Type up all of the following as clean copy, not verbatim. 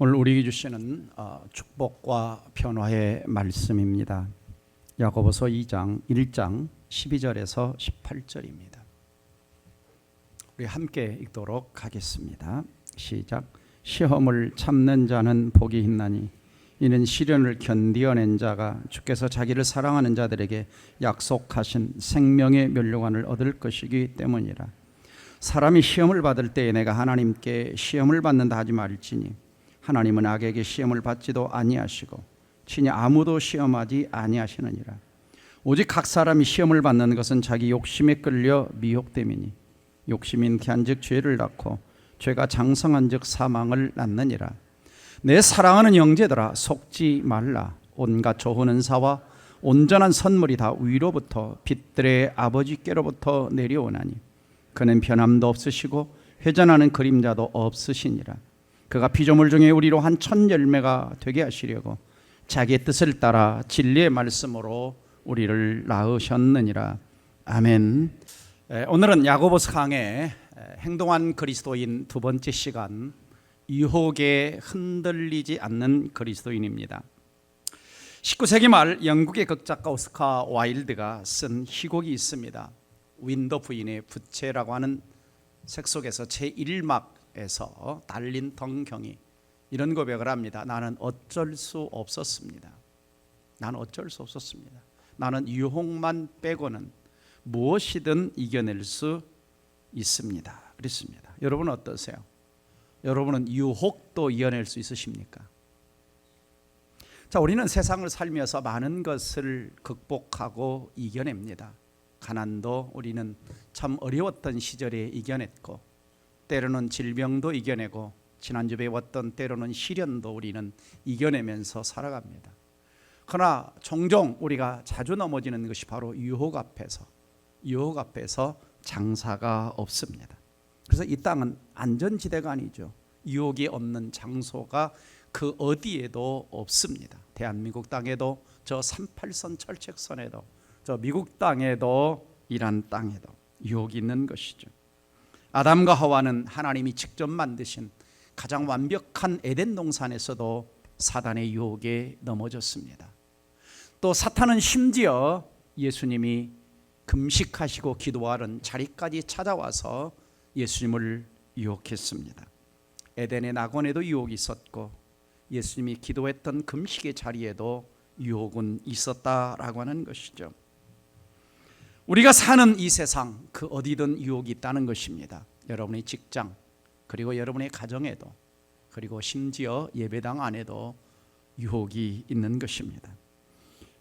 오늘 우리에게 주시는 축복과 변화의 말씀입니다. 야고보서 2장 1장 12절에서 18절입니다. 우리 함께 읽도록 하겠습니다. 시작. 시험을 참는 자는 복이 있나니 이는 시련을 견디어낸 자가 주께서 자기를 사랑하는 자들에게 약속하신 생명의 면류관을 얻을 것이기 때문이라. 사람이 시험을 받을 때에 내가 하나님께 시험을 받는다 하지 말지니 하나님은 악에게 시험을 받지도 아니하시고 친히 아무도 시험하지 아니하시느니라. 오직 각 사람이 시험을 받는 것은 자기 욕심에 끌려 미혹됨이니 욕심이 잉태한즉 죄를 낳고 죄가 장성한즉 사망을 낳느니라. 내 사랑하는 형제들아, 속지 말라. 온갖 좋은 은사와 온전한 선물이 다 위로부터 빛들의 아버지께로부터 내려오나니 그는 변함도 없으시고 회전하는 그림자도 없으시니라. 그가 피조물 중에 우리로 한 천 열매가 되게 하시려고 자기의 뜻을 따라 진리의 말씀으로 우리를 낳으셨느니라. 아멘. 오늘은 야고보서 강의 행동한 그리스도인 두 번째 시간, 유혹에 흔들리지 않는 그리스도인입니다. 19세기 말 영국의 극작가 오스카 와일드가 쓴 희곡이 있습니다. 윈더 부인의 부채라고 하는 책 속에서 제1막에서 달린 덩경이 이런 고백을 합니다. 나는 어쩔 수 없었습니다. 나는 어쩔 수 없었습니다. 나는 유혹만 빼고는 무엇이든 이겨낼 수 있습니다. 그렇습니다. 여러분은 어떠세요? 여러분은 유혹도 이겨낼 수 있으십니까? 자, 우리는 세상을 살면서 많은 것을 극복하고 이겨냅니다. 가난도 우리는 참 어려웠던 시절에 이겨냈고, 때로는 질병도 이겨내고, 지난주 배웠던 때로는 시련도 우리는 이겨내면서 살아갑니다. 그러나 종종 우리가 자주 넘어지는 것이 바로 유혹 앞에서 장사가 없습니다. 그래서 이 땅은 안전지대가 아니죠. 유혹이 없는 장소가 그 어디에도 없습니다. 대한민국 땅에도, 저 38선 철책선에도, 저 미국 땅에도, 이란 땅에도 유혹이 있는 것이죠. 아담과 하와는 하나님이 직접 만드신 가장 완벽한 에덴 동산에서도 사단의 유혹에 넘어졌습니다. 또 사탄은 심지어 예수님이 금식하시고 기도하는 자리까지 찾아와서 예수님을 유혹했습니다. 에덴의 낙원에도 유혹이 있었고 예수님이 기도했던 금식의 자리에도 유혹은 있었다라고 하는 것이죠. 우리가 사는 이 세상 그 어디든 유혹이 있다는 것입니다. 여러분의 직장, 그리고 여러분의 가정에도, 그리고 심지어 예배당 안에도 유혹이 있는 것입니다.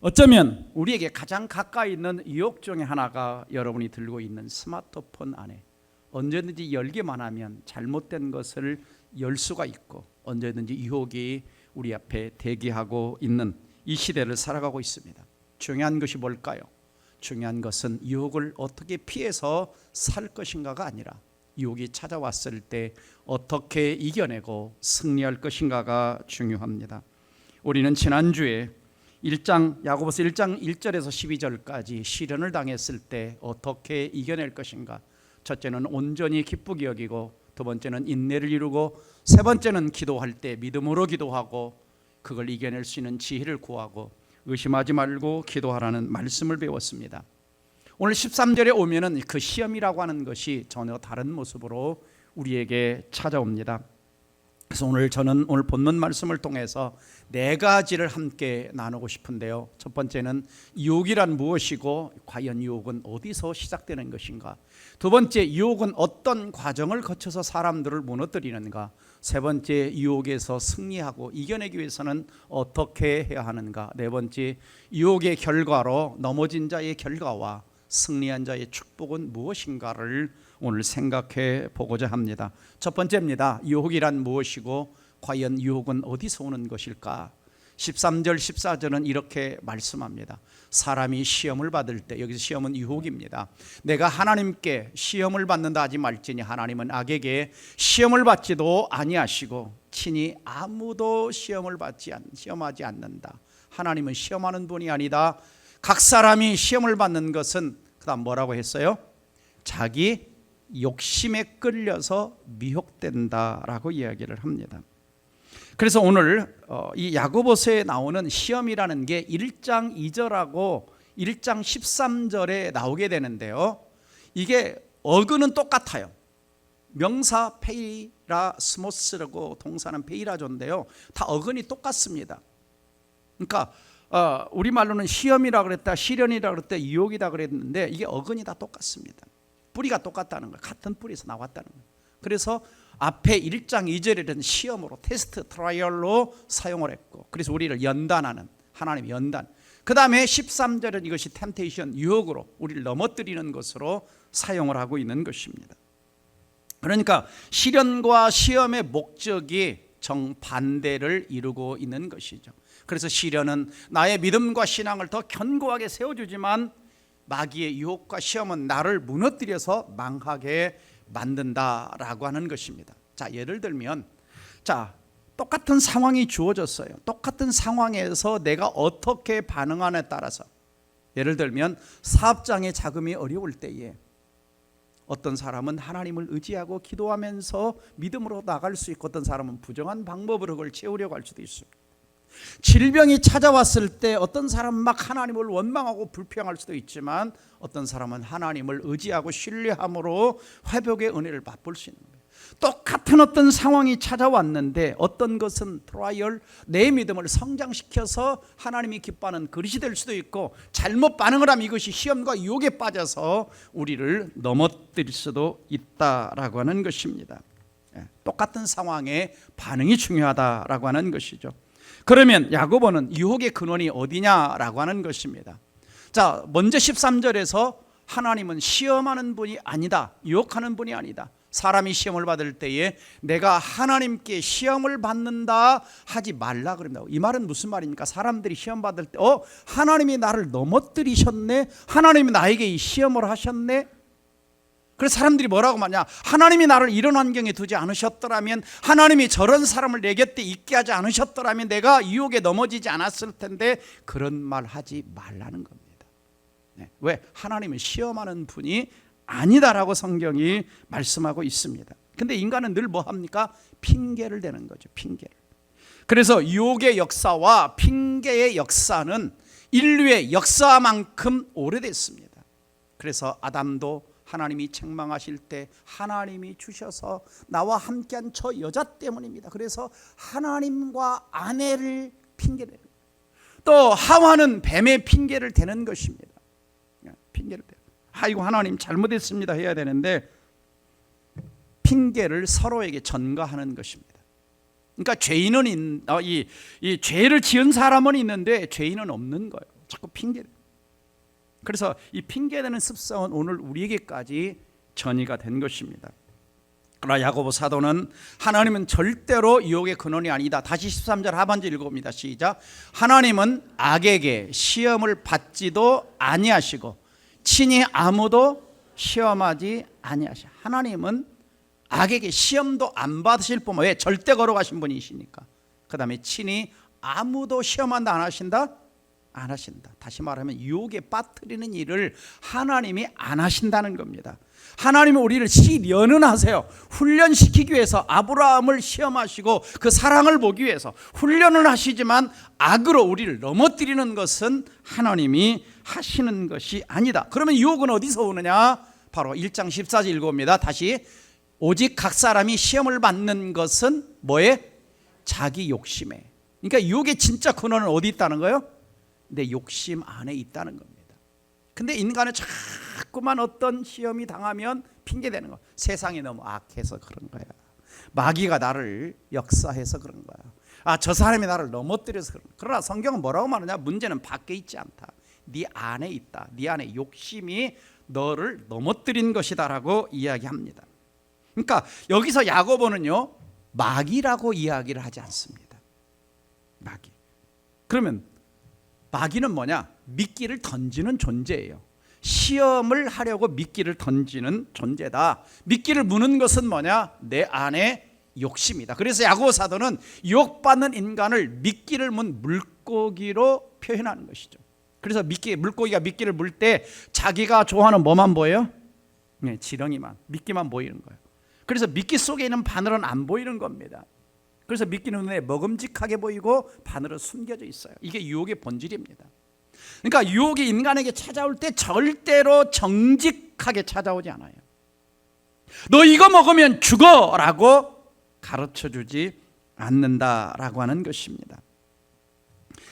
어쩌면 우리에게 가장 가까이 있는 유혹 중에 하나가 여러분이 들고 있는 스마트폰 안에 언제든지 열기만 하면 잘못된 것을 열 수가 있고 언제든지 유혹이 우리 앞에 대기하고 있는 이 시대를 살아가고 있습니다. 중요한 것이 뭘까요? 중요한 것은 유혹을 어떻게 피해서 살 것인가가 아니라 유혹이 찾아왔을 때 어떻게 이겨내고 승리할 것인가가 중요합니다. 우리는 지난주에 야고보서 1장 1절에서 12절까지 시련을 당했을 때 어떻게 이겨낼 것인가, 첫째는 온전히 기쁘게 여기고, 두 번째는 인내를 이루고, 세 번째는 기도할 때 믿음으로 기도하고 그걸 이겨낼 수 있는 지혜를 구하고 의심하지 말고 기도하라는 말씀을 배웠습니다. 오늘 13절에 오면은 그 시험이라고 하는 것이 전혀 다른 모습으로 우리에게 찾아옵니다. 그래서 저는 오늘 본문 말씀을 통해서 네 가지를 함께 나누고 싶은데요. 첫 번째는 유혹이란 무엇이고 과연 유혹은 어디서 시작되는 것인가, 두 번째 유혹은 어떤 과정을 거쳐서 사람들을 무너뜨리는가, 세 번째 유혹에서 승리하고 이겨내기 위해서는 어떻게 해야 하는가, 네 번째 유혹의 결과로 넘어진 자의 결과와 승리한 자의 축복은 무엇인가를 오늘 생각해 보고자 합니다. 첫 번째입니다. 유혹이란 무엇이고 과연 유혹은 어디서 오는 것일까? 13절 14절은 이렇게 말씀합니다. 사람이 시험을 받을 때, 여기서 시험은 유혹입니다. 내가 하나님께 시험을 받는다 하지 말지니 하나님은 악에게 시험을 받지도 아니하시고 친히 아무도 시험하지 않는다. 하나님은 시험하는 분이 아니다. 각 사람이 시험을 받는 것은, 그다음 뭐라고 했어요? 자기 욕심에 끌려서 미혹된다라고 이야기를 합니다. 그래서 오늘 이 야고보서에 나오는 시험이라는 게 1장 2절하고 1장 13절에 나오게 되는데요, 이게 어근은 똑같아요. 명사 페이라스모스라고 동사는 페이라조인데요, 다 어근이 똑같습니다. 그러니까 우리말로는 시험이라 그랬다, 시련이라 그랬다, 유혹이다 그랬는데 이게 어근이 다 똑같습니다. 뿌리가 똑같다는 거예요. 같은 뿌리에서 나왔다는 거예요. 그래서 앞에 1장 2절에는 시험으로, 테스트, 트라이얼로 사용을 했고, 그래서 우리를 연단하는 하나님의 연단, 그 다음에 13절은 이것이 템테이션, 유혹으로 우리를 넘어뜨리는 것으로 사용을 하고 있는 것입니다. 그러니까 시련과 시험의 목적이 정반대를 이루고 있는 것이죠. 그래서 시련은 나의 믿음과 신앙을 더 견고하게 세워주지만 마귀의 유혹과 시험은 나를 무너뜨려서 망하게 만든다라고 하는 것입니다. 자, 예를 들면, 자, 똑같은 상황이 주어졌어요. 똑같은 상황에서 내가 어떻게 반응하냐에 따라서, 예를 들면 사업장의 자금이 어려울 때에 어떤 사람은 하나님을 의지하고 기도하면서 믿음으로 나갈 수 있고, 어떤 사람은 부정한 방법으로 그걸 채우려고 할 수도 있습니다. 질병이 찾아왔을 때 어떤 사람은 막 하나님을 원망하고 불평할 수도 있지만, 어떤 사람은 하나님을 의지하고 신뢰함으로 회복의 은혜를 맛볼 수 있는 거예요. 똑같은 어떤 상황이 찾아왔는데 어떤 것은 트라이얼, 내 믿음을 성장시켜서 하나님이 기뻐하는 그릇이 될 수도 있고, 잘못 반응을 하면 이것이 시험과 유혹에 빠져서 우리를 넘어뜨릴 수도 있다라고 하는 것입니다. 똑같은 상황에 반응이 중요하다라고 하는 것이죠. 그러면 야고보는 유혹의 근원이 어디냐라고 하는 것입니다. 자, 먼저 13절에서 하나님은 시험하는 분이 아니다, 유혹하는 분이 아니다. 사람이 시험을 받을 때에 내가 하나님께 시험을 받는다 하지 말라 그럽니다. 이 말은 무슨 말입니까? 사람들이 시험 받을 때 하나님이 나를 넘어뜨리셨네, 하나님이 나에게 이 시험을 하셨네. 그래서 사람들이 뭐라고 말하냐, 하나님이 나를 이런 환경에 두지 않으셨더라면, 하나님이 저런 사람을 내 곁에 있게 하지 않으셨더라면 내가 유혹에 넘어지지 않았을 텐데, 그런 말 하지 말라는 겁니다. 왜? 하나님은 시험하는 분이 아니다라고 성경이 말씀하고 있습니다. 근데 인간은 늘 뭐 합니까? 핑계를 대는 거죠. 핑계를. 그래서 유혹의 역사와 핑계의 역사는 인류의 역사만큼 오래됐습니다. 그래서 아담도 하나님이 책망하실 때 하나님이 주셔서 나와 함께한 저 여자 때문입니다. 그래서 하나님과 아내를 핑계대는, 또 하와는 뱀의 핑계를 대는 것입니다. 핑계를 대요. 아이고 하나님 잘못했습니다 해야 되는데 핑계를 서로에게 전가하는 것입니다. 그러니까 죄인은 이 죄를 지은 사람은 있는데 죄인은 없는 거예요. 자꾸 핑계를. 그래서 이 핑계대는 습성은 오늘 우리에게까지 전이가 된 것입니다. 그러나 야고보 사도는 하나님은 절대로 유혹의 근원이 아니다. 다시 13절 하반절 읽어봅니다. 시작. 하나님은 악에게 시험을 받지도 아니하시고 친히 아무도 시험하지 아니하시고, 하나님은 악에게 시험도 안 받으실 뿐만, 왜? 절대 걸어가신 분이시니까. 그 다음에 친히 아무도 시험한다 안 하신다? 안 하신다. 다시 말하면 유혹에 빠뜨리는 일을 하나님이 안 하신다는 겁니다. 하나님은 우리를 시련은 하세요. 훈련시키기 위해서 아브라함을 시험하시고 그 사랑을 보기 위해서 훈련을 하시지만, 악으로 우리를 넘어뜨리는 것은 하나님이 하시는 것이 아니다. 그러면 유혹은 어디서 오느냐? 바로 1장 14절 읽어봅니다. 다시. 오직 각 사람이 시험을 받는 것은 뭐에? 자기 욕심에. 그러니까 유혹의 진짜 근원은 어디 있다는 거예요? 내 욕심 안에 있다는 겁니다. 근데 인간은 자꾸만 어떤 시험이 당하면 핑계대는 거. 세상이 너무 악해서 그런 거야. 마귀가 나를 역사해서 그런 거야. 저 사람이 나를 넘어뜨려서 그런 거야. 그러나 성경은 뭐라고 말하냐? 문제는 밖에 있지 않다. 네 안에 있다. 네 안에 욕심이 너를 넘어뜨린 것이다라고 이야기합니다. 그러니까 여기서 야고보는요, 마귀라고 이야기를 하지 않습니다. 마귀. 그러면 마귀는 뭐냐? 미끼를 던지는 존재예요. 시험을 하려고 미끼를 던지는 존재다. 미끼를 무는 것은 뭐냐? 내 안에 욕심이다. 그래서 야고보 사도는 유혹받는 인간을 미끼를 문 물고기로 표현하는 것이죠. 그래서 물고기가 미끼를 물 때 자기가 좋아하는 뭐만 보여요? 지렁이만, 미끼만 보이는 거예요. 그래서 미끼 속에 있는 바늘은 안 보이는 겁니다. 그래서 믿기는 눈에 먹음직하게 보이고 반으로 숨겨져 있어요. 이게 유혹의 본질입니다. 그러니까 유혹이 인간에게 찾아올 때 절대로 정직하게 찾아오지 않아요. 너 이거 먹으면 죽어라고 가르쳐주지 않는다라고 하는 것입니다.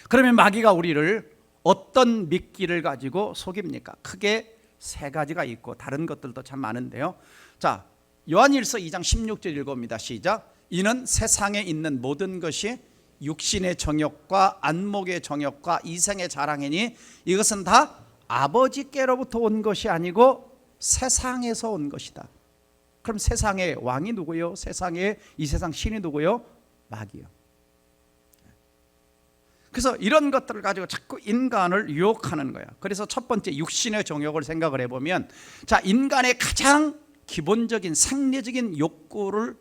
그러면 마귀가 우리를 어떤 미끼를 가지고 속입니까? 크게 세 가지가 있고 다른 것들도 참 많은데요. 자, 요한일서 2장 16절 읽어봅니다. 시작. 이는 세상에 있는 모든 것이 육신의 정욕과 안목의 정욕과 이생의 자랑이니 이것은 다 아버지께로부터 온 것이 아니고 세상에서 온 것이다. 그럼 세상의 왕이 누구요? 이 세상 신이 누구요? 마귀요. 그래서 이런 것들을 가지고 자꾸 인간을 유혹하는 거야. 그래서 첫 번째 육신의 정욕을 생각을 해보면, 자, 인간의 가장 기본적인 생리적인 욕구를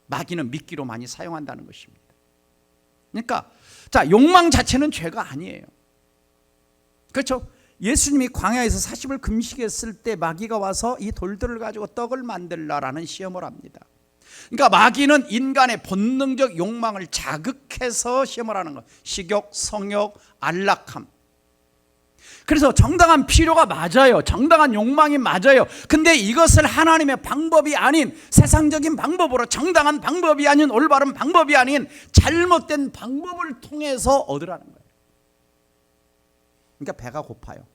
마귀는 미끼로 많이 사용한다는 것입니다. 그러니까 자, 욕망 자체는 죄가 아니에요. 그렇죠? 예수님이 광야에서 40을 금식했을 때 마귀가 와서 이 돌들을 가지고 떡을 만들라라는 시험을 합니다. 그러니까 마귀는 인간의 본능적 욕망을 자극해서 시험을 하는 거예요. 식욕, 성욕, 안락함. 그래서 정당한 필요가 맞아요. 정당한 욕망이 맞아요. 근데 이것을 하나님의 방법이 아닌 세상적인 방법으로, 정당한 방법이 아닌 올바른 방법이 아닌 잘못된 방법을 통해서 얻으라는 거예요. 그러니까 배가 고파요.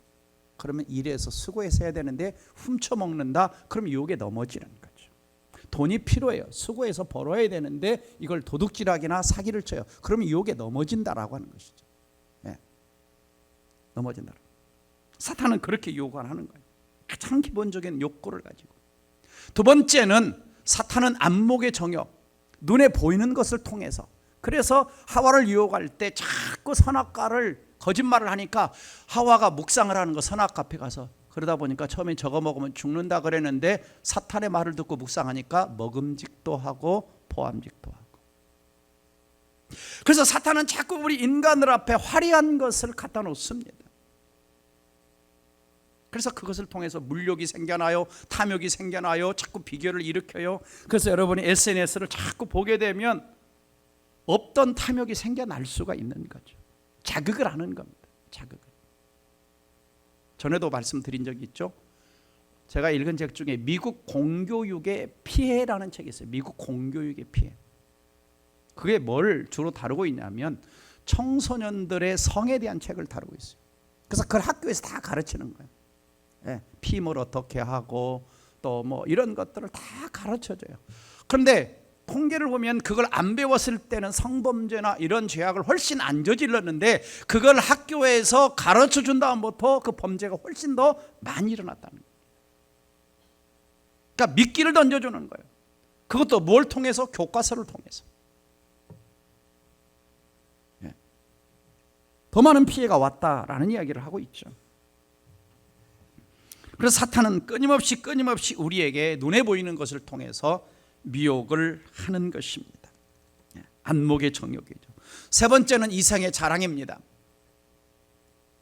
그러면 일해서 수고해서 해야 되는데 훔쳐먹는다. 그럼 유혹에 넘어지는 거죠. 돈이 필요해요. 수고해서 벌어야 되는데 이걸 도둑질하기나 사기를 쳐요. 그러면 유혹에 넘어진다라고 하는 것이죠. 네. 넘어진다. 사탄은 그렇게 유혹을 하는 거예요. 가장 기본적인 욕구를 가지고. 두 번째는 사탄은 안목의 정욕, 눈에 보이는 것을 통해서. 그래서 하와를 유혹할 때 자꾸 선악과를 거짓말을 하니까 하와가 묵상을 하는 거, 선악과 앞에 가서. 그러다 보니까 처음에 저거 먹으면 죽는다 그랬는데 사탄의 말을 듣고 묵상하니까 먹음직도 하고 포함직도 하고. 그래서 사탄은 자꾸 우리 인간들 앞에 화려한 것을 갖다 놓습니다. 그래서 그것을 통해서 물욕이 생겨나요, 탐욕이 생겨나요, 자꾸 비교를 일으켜요. 그래서 여러분이 SNS를 자꾸 보게 되면 없던 탐욕이 생겨날 수가 있는 거죠. 자극을 하는 겁니다. 자극을. 전에도 말씀드린 적이 있죠. 제가 읽은 책 중에 미국 공교육의 피해라는 책이 있어요. 미국 공교육의 피해. 그게 뭘 주로 다루고 있냐면 청소년들의 성에 대한 책을 다루고 있어요. 그래서 그걸 학교에서 다 가르치는 거예요. 예, 피임을 어떻게 하고 또 뭐 이런 것들을 다 가르쳐줘요. 그런데 통계를 보면 그걸 안 배웠을 때는 성범죄나 이런 죄악을 훨씬 안 저질렀는데 그걸 학교에서 가르쳐 준 다음부터 그 범죄가 훨씬 더 많이 일어났다는 거예요. 그러니까 미끼를 던져주는 거예요. 그것도 뭘 통해서? 교과서를 통해서. 예. 더 많은 피해가 왔다라는 이야기를 하고 있죠. 그래서 사탄은 끊임없이 우리에게 눈에 보이는 것을 통해서 미혹을 하는 것입니다. 안목의 정욕이죠. 세 번째는 이생의 자랑입니다.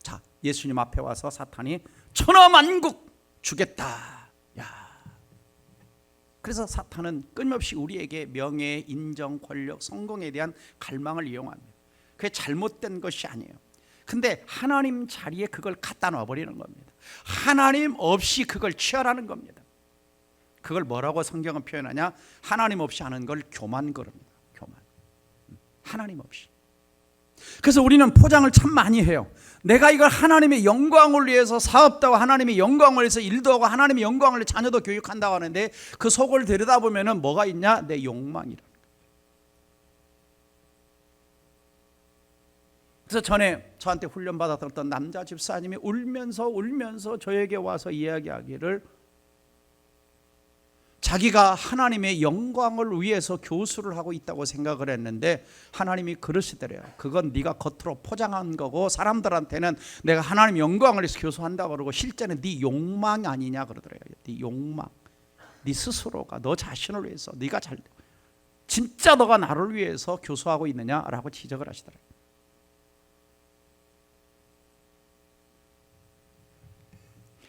자, 예수님 앞에 와서 사탄이 천하만국 주겠다. 야. 그래서 사탄은 끊임없이 우리에게 명예, 인정, 권력, 성공에 대한 갈망을 이용합니다. 그게 잘못된 것이 아니에요. 근데 하나님 자리에 그걸 갖다 놔버리는 겁니다. 하나님 없이 그걸 취하라는 겁니다. 그걸 뭐라고 성경은 표현하냐? 하나님 없이 하는 걸 교만 그럽니다. 교만. 하나님 없이. 그래서 우리는 포장을 참 많이 해요. 내가 이걸 하나님의 영광을 위해서 사업도 하고 하나님의 영광을 위해서 일도 하고 하나님의 영광을 위해서 자녀도 교육한다고 하는데 그 속을 들여다보면 뭐가 있냐? 내 욕망이라. 그래서 전에 저한테 훈련받았던 어떤 남자 집사님이 울면서 저에게 와서 이야기하기를 자기가 하나님의 영광을 위해서 교수를 하고 있다고 생각을 했는데 하나님이 그러시더래요. 그건 네가 겉으로 포장한 거고 사람들한테는 내가 하나님의 영광을 위해서 교수한다고 그러고 실제는 네 욕망 아니냐 그러더래요. 네 욕망. 네 스스로가 너 자신을 위해서 네가 진짜 너가 나를 위해서 교수하고 있느냐라고 지적을 하시더래요.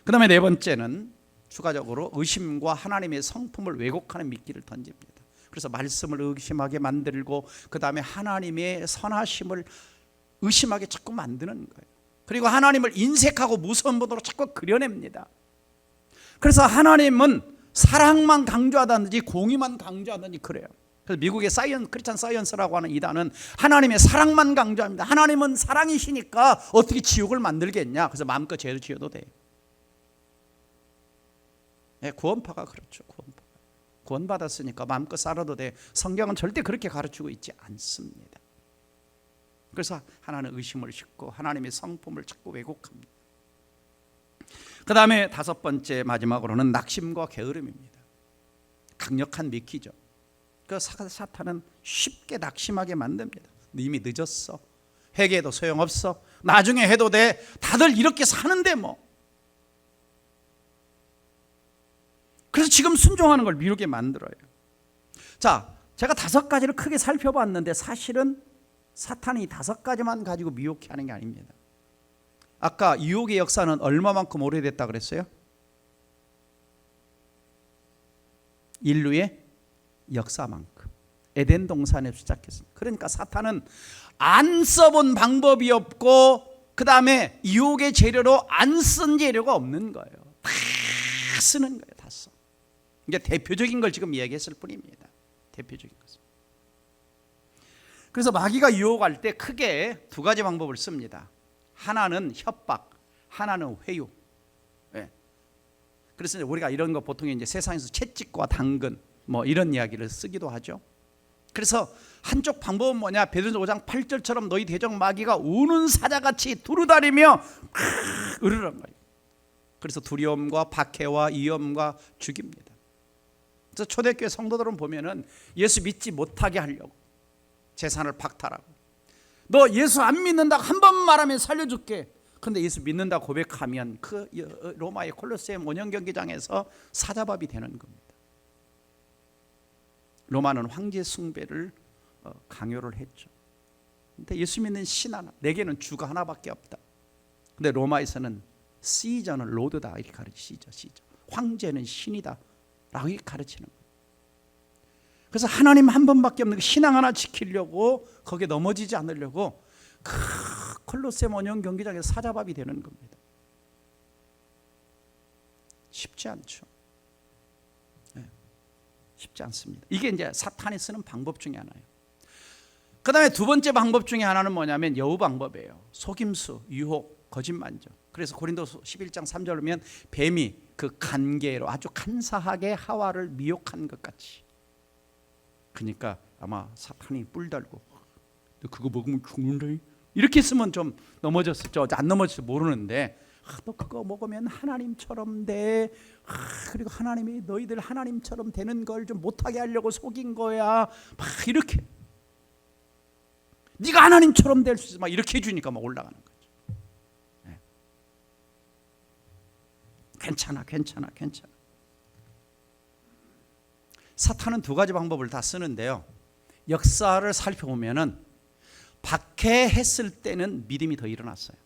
그 다음에 네 번째는 추가적으로 의심과 하나님의 성품을 왜곡하는 미끼를 던집니다. 그래서 말씀을 의심하게 만들고 그 다음에 하나님의 선하심을 의심하게 자꾸 만드는 거예요. 그리고 하나님을 인색하고 무서운 분으로 자꾸 그려냅니다. 그래서 하나님은 사랑만 강조하다든지 공의만 강조하다든지 그래요. 그래서 미국의 크리스찬 사이언스라고 하는 이단은 하나님의 사랑만 강조합니다. 하나님은 사랑이시니까 어떻게 지옥을 만들겠냐. 그래서 마음껏 죄를 지어도 돼요. 네, 구원파가 그렇죠. 구원받았으니까 마음껏 살아도 돼. 성경은 절대 그렇게 가르치고 있지 않습니다. 그래서 하나는 의심을 싣고 하나님의 성품을 자꾸 왜곡합니다. 그 다음에 다섯 번째 마지막으로는 낙심과 게으름입니다. 강력한 미끼죠. 그 사탄은 쉽게 낙심하게 만듭니다. 이미 늦었어. 회개해도 소용없어. 나중에 해도 돼. 다들 이렇게 사는데 뭐. 그래서 지금 순종하는 걸 미루게 만들어요. 자, 제가 다섯 가지를 크게 살펴봤는데 사실은 사탄이 다섯 가지만 가지고 미혹해 하는 게 아닙니다. 아까 유혹의 역사는 얼마만큼 오래됐다 그랬어요? 인류의 역사만큼. 에덴 동산에서 시작했습니다. 그러니까 사탄은 안 써본 방법이 없고 그 다음에 유혹의 재료로 안 쓴 재료가 없는 거예요. 다 쓰는 거예요. 다 써. 이게 대표적인 걸 지금 이야기했을 뿐입니다. 대표적인 것은. 그래서 마귀가 유혹할 때 크게 두 가지 방법을 씁니다. 하나는 협박, 하나는 회유. 네. 그래서 우리가 이런 거 보통 이제 세상에서 채찍과 당근 뭐 이런 이야기를 쓰기도 하죠. 그래서 한쪽 방법은 뭐냐? 베드로전서 5장 8절처럼 너희 대적 마귀가 우는 사자같이 두루다니며 으르는 거예요. 그래서 두려움과 박해와 위험과 죽입니다. 그래서 초대교회 성도들은 보면은 예수 믿지 못하게 하려고 재산을 박탈하고, 너 예수 안 믿는다고 한 번 말하면 살려줄게. 근데 예수 믿는다 고백하면 그 로마의 콜로세움 원형 경기장에서 사자밥이 되는 겁니다. 로마는 황제 숭배를 강요를 했죠. 근데 예수 믿는 신 하나, 내게는 주가 하나밖에 없다. 근데 로마에서는 시저는 로드다 이렇게 가르치죠. 시저. 황제는 신이다 라고 이렇게 가르치는 거예요. 그래서 하나님 한 번밖에 없는 신앙 하나 지키려고 거기에 넘어지지 않으려고 콜로세움 원형 경기장에서 사자밥이 되는 겁니다. 쉽지 않죠. 네. 쉽지 않습니다. 이게 이제 사탄이 쓰는 방법 중에 하나예요. 그 다음에 두 번째 방법 중에 하나는 뭐냐면 여우 방법이에요. 속임수, 유혹, 거짓말이죠. 그래서 고린도서 11장 3절을 보면 뱀이 그 간계로 아주 간사하게 하와를 미혹한 것 같이. 그러니까 아마 사탄이 뿔 달고 너 그거 먹으면 죽는데 이렇게 쓰면 좀 넘어졌을죠. 안 넘어질지 모르는데 너 그거 먹으면 하나님처럼 돼. 그리고 하나님이 너희들 하나님처럼 되는 걸 좀 못하게 하려고 속인 거야. 막 이렇게 네가 하나님처럼 될 수 있어. 막 이렇게 해주니까 막 올라가는 거죠. 네. 괜찮아. 사탄은 두 가지 방법을 다 쓰는데요. 역사를 살펴보면은 박해했을 때는 믿음이 더 일어났어요.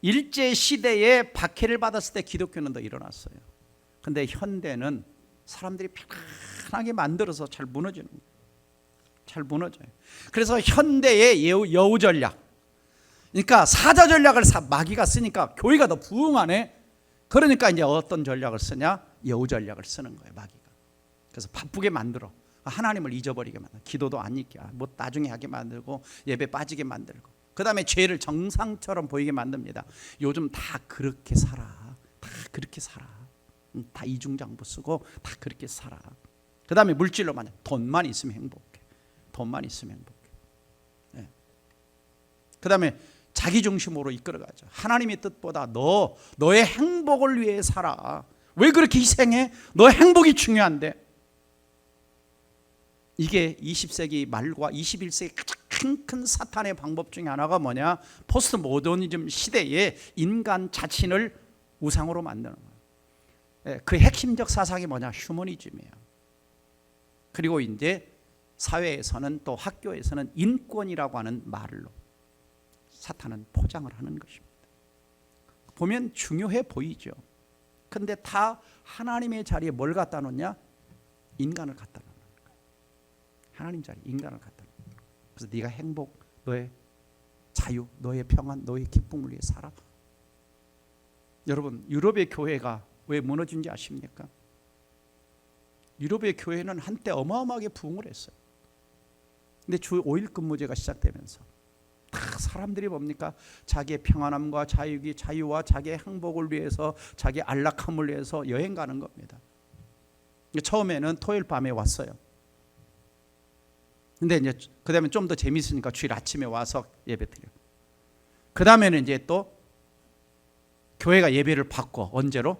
일제 시대에 박해를 받았을 때 기독교는 더 일어났어요. 근데 현대는 사람들이 편하게 만들어서 잘 무너지는 거예요. 잘 무너져요. 그래서 현대의 여우 전략, 그러니까 사자 전략을 마귀가 쓰니까 교회가 더 부흥하네. 그러니까 이제 어떤 전략을 쓰냐? 여우 전략을 쓰는 거예요, 마귀가. 그래서 바쁘게 만들어. 하나님을 잊어버리게 만들고, 기도도 안 잊게, 뭐 나중에 하게 만들고, 예배 빠지게 만들고, 그 다음에 죄를 정상처럼 보이게 만듭니다. 요즘 다 그렇게 살아. 다 그렇게 살아. 다 이중장부 쓰고 다 그렇게 살아. 그 다음에 물질로만, 돈만 있으면 행복해. 돈만 있으면 행복해. 네. 그 다음에 자기중심으로 이끌어가죠. 하나님의 뜻보다 너의 행복을 위해 살아. 왜 그렇게 희생해? 너 행복이 중요한데. 이게 20세기 말과 21세기 가장 큰 사탄의 방법 중에 하나가 뭐냐? 포스트 모더니즘 시대에 인간 자신을 우상으로 만드는 거예요. 그 핵심적 사상이 뭐냐? 휴머니즘이에요. 그리고 이제 사회에서는 또 학교에서는 인권이라고 하는 말로 사탄은 포장을 하는 것입니다. 보면 중요해 보이죠. 근데 다 하나님의 자리에 뭘 갖다 놓냐? 인간을 갖다 놓는 거예요. 하나님 자리 인간을 갖다 놔. 그래서 네가 행복, 너의 자유, 너의 평안, 너의 기쁨을 위해 살아. 여러분, 유럽의 교회가 왜 무너진지 아십니까? 유럽의 교회는 한때 어마어마하게 부흥을 했어요. 근데 주 5일 근무제가 시작되면서 다 사람들이 뭡니까? 자기의 평안함과 자유와 자기의 행복을 위해서, 자기의 안락함을 위해서 여행 가는 겁니다. 처음에는 토요일 밤에 왔어요. 근데 이제 그 다음에 좀 더 재밌으니까 주일 아침에 와서 예배 드려. 그 다음에는 이제 또 교회가 예배를 바꿔. 언제로?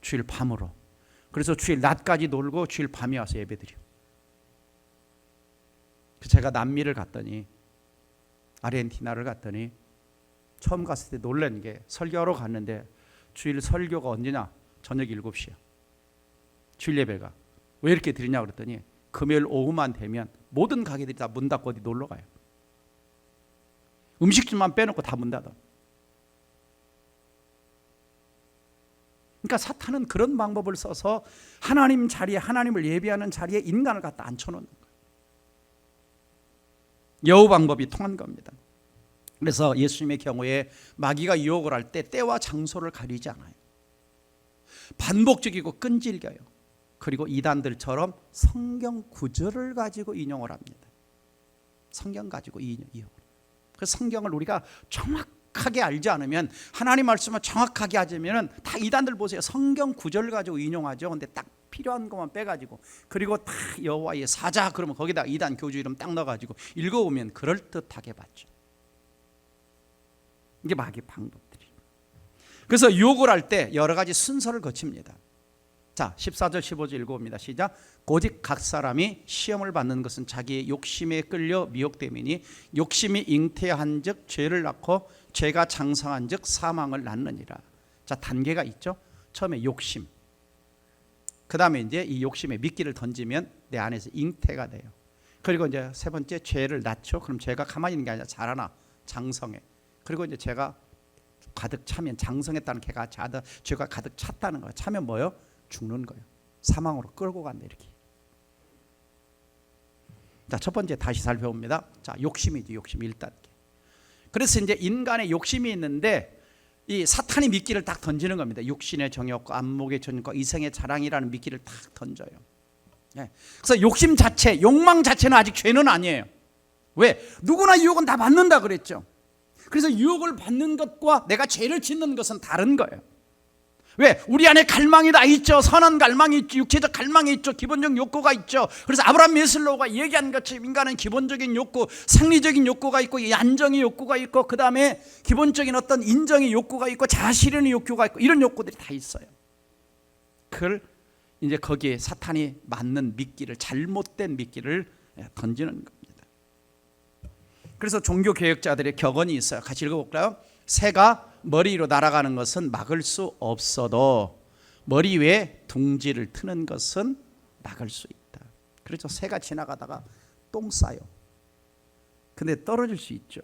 주일 밤으로. 그래서 주일 낮까지 놀고 주일 밤에 와서 예배 드려. 제가 남미를 갔더니, 아르헨티나를 갔더니 처음 갔을 때 놀란 게, 설교하러 갔는데 주일 설교가 언제냐? 저녁 7시야. 주일 예배가. 왜 이렇게 드리냐 그랬더니 금요일 오후만 되면 모든 가게들이 다 문 닫고 어디 놀러 가요. 음식점만 빼놓고 다 문 닫아. 그러니까 사탄은 그런 방법을 써서 하나님 자리에, 하나님을 예배하는 자리에 인간을 갖다 앉혀놓는 거예요. 여우 방법이 통한 겁니다. 그래서 예수님의 경우에 마귀가 유혹을 할 때 때와 장소를 가리지 않아요. 반복적이고 끈질겨요. 그리고 이단들처럼 성경 구절을 가지고 인용을 합니다. 성경 가지고 인용. 그래서 성경을 우리가 정확하게 알지 않으면, 하나님 말씀을 정확하게 하자면, 다 이단들 보세요. 성경 구절을 가지고 인용하죠. 근데 딱 필요한 것만 빼가지고, 그리고 다 여호와의 사자 그러면 거기다 이단 교주 이름 딱 넣어가지고 읽어보면 그럴듯하게 봤죠. 이게 마귀 방법들이. 그래서 유혹을 할 때 여러 가지 순서를 거칩니다. 자, 14절 15절 읽어봅니다. 시작. 오직 각 사람이 시험을 받는 것은 자기의 욕심에 끌려 미혹됨이니 욕심이 잉태한 즉 죄를 낳고 죄가 장성한 즉 사망을 낳느니라. 자, 단계가 있죠. 처음에 욕심, 그 다음에 이제 이 욕심에 미끼를 던지면 내 안에서 잉태가 돼요. 그리고 이제 세 번째 죄를 낳죠. 그럼 죄가 가만히 있는 게 아니라 자라나, 장성해. 그리고 이제 죄가 가득 차면, 장성했다는 개가 죄가 가득 찼다는 거예요. 차면 뭐예요? 죽는 거예요. 사망으로 끌고 간다 이렇게. 자, 첫 번째 다시 살펴봅니다. 자, 욕심이죠. 욕심 1단계. 그래서 이제 인간의 욕심이 있는데 이 사탄이 미끼를 딱 던지는 겁니다. 육신의 정욕과 안목의 정욕과 이생의 자랑이라는 미끼를 딱 던져요. 네. 그래서 욕심 자체, 욕망 자체는 아직 죄는 아니에요. 왜? 누구나 유혹은 다 받는다 그랬죠. 그래서 유혹을 받는 것과 내가 죄를 짓는 것은 다른 거예요. 왜? 우리 안에 갈망이 다 있죠. 선한 갈망이 있죠. 육체적 갈망이 있죠. 기본적 욕구가 있죠. 그래서 아브라함 메슬로우가 얘기한 것처럼 인간은 기본적인 욕구, 생리적인 욕구가 있고, 이 안정의 욕구가 있고, 그 다음에 기본적인 어떤 인정의 욕구가 있고, 자아실현의 욕구가 있고, 이런 욕구들이 다 있어요. 그걸 이제 거기에 사탄이 맞는 미끼를, 잘못된 미끼를 던지는 겁니다. 그래서 종교 개혁자들의 격언이 있어요. 같이 읽어볼까요? 새가 머리 위로 날아가는 것은 막을 수 없어도 머리 위에 둥지를 트는 것은 막을 수 있다. 그렇죠. 새가 지나가다가 똥 싸요. 근데 떨어질 수 있죠.